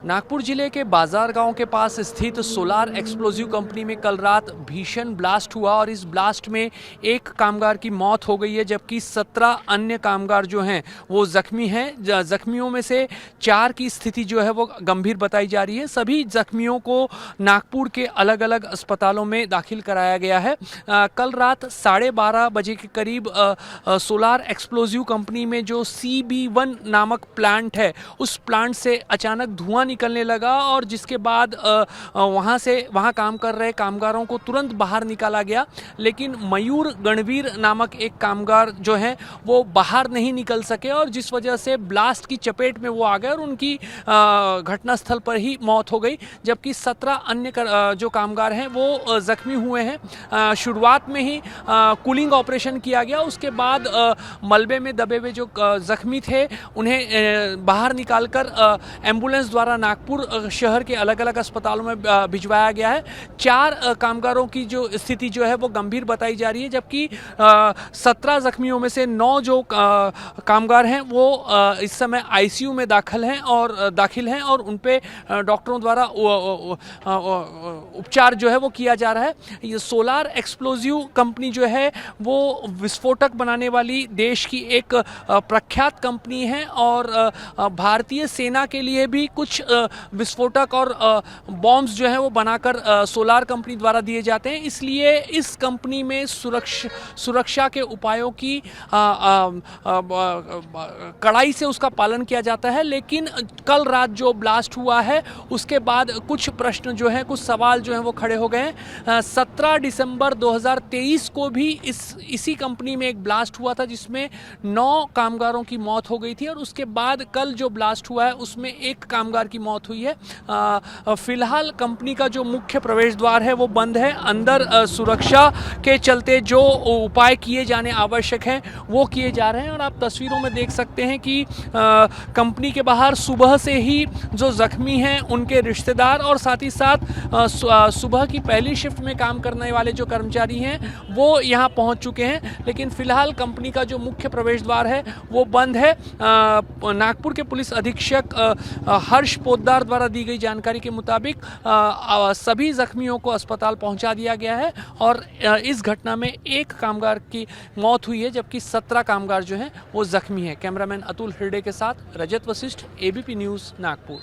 नागपुर जिले के बाजार गांव के पास स्थित सोलार एक्सप्लोजिव कंपनी में कल रात भीषण ब्लास्ट हुआ और इस ब्लास्ट में एक कामगार की मौत हो गई है, जबकि 17 अन्य कामगार जो हैं वो जख्मी हैं। जख्मियों में से 4 की स्थिति जो है वो गंभीर बताई जा रही है। सभी जख्मियों को नागपुर के अलग अलग अस्पतालों में दाखिल कराया गया है। कल रात 12:30 बजे के करीब सोलार एक्सप्लोजिव कंपनी में जो CB1 नामक प्लांट है, उस प्लांट से अचानक धुआं निकलने लगा और जिसके बाद वहाँ काम कर रहे कामगारों को तुरंत बाहर निकाला गया, लेकिन मयूर गणवीर नामक एक कामगार जो है वो बाहर नहीं निकल सके और जिस वजह से ब्लास्ट की चपेट में वो आ गए और उनकी घटनास्थल पर ही मौत हो गई, जबकि 17 अन्य जो कामगार हैं वो जख्मी हुए हैं। शुरुआत में ही कूलिंग ऑपरेशन किया गया, उसके बाद मलबे में दबे हुए जो जख्मी थे उन्हें बाहर निकालकर एम्बुलेंस द्वारा नागपुर शहर के अलग अलग अस्पतालों में भिजवाया गया है। 4 कामगारों की जो स्थिति जो है वो गंभीर बताई जा रही है, जबकि 17 जख्मियों में से 9 जो कामगार हैं वो इस समय ICU में दाखिल हैं और उन पे डॉक्टरों द्वारा उपचार जो है वो किया जा रहा है। ये सोलार एक्सप्लोजिव कंपनी जो है वो विस्फोटक बनाने वाली देश की एक प्रख्यात कंपनी है और भारतीय सेना के लिए भी कुछ विस्फोटक और बॉम्ब्स जो हैं वो बनाकर सोलार कंपनी द्वारा दिए जाते हैं। इसलिए इस कंपनी में सुरक्षा के उपायों की कड़ाई से उसका पालन किया जाता है। लेकिन कल रात जो ब्लास्ट हुआ है उसके बाद कुछ प्रश्न जो हैं, कुछ सवाल जो हैं वो खड़े हो गए हैं। 17 दिसंबर 2023 को भी इसी कंपनी में एक ब्लास्ट हुआ था जिसमें 9 कामगारों की मौत हो गई थी और उसके बाद कल जो ब्लास्ट हुआ है उसमें एक कामगार की मौत हुई है। फिलहाल कंपनी का जो मुख्य प्रवेश द्वार है वो बंद है। अंदर सुरक्षा के चलते जो उपाय किए जाने आवश्यक हैं वो किए जा रहे हैं और आप तस्वीरों में देख सकते हैं कि कंपनी के बाहर सुबह से ही जो जख्मी हैं उनके रिश्तेदार और साथ ही साथ सुबह की पहली शिफ्ट में काम करने वाले जो कर्मचारी हैं वो यहाँ पहुँच चुके हैं। लेकिन फिलहाल कंपनी का जो मुख्य प्रवेश द्वार है वो बंद है। नागपुर के पुलिस अधीक्षक हर्ष पोद्दार द्वारा दी गई जानकारी के मुताबिक सभी जख्मियों को अस्पताल पहुंचा दिया गया है और इस घटना में एक कामगार की मौत हुई है, जबकि 17 कामगार जो हैं वो जख्मी हैं। कैमरामैन अतुल हिरडे के साथ रजत वशिष्ठ, ABP न्यूज़, नागपुर।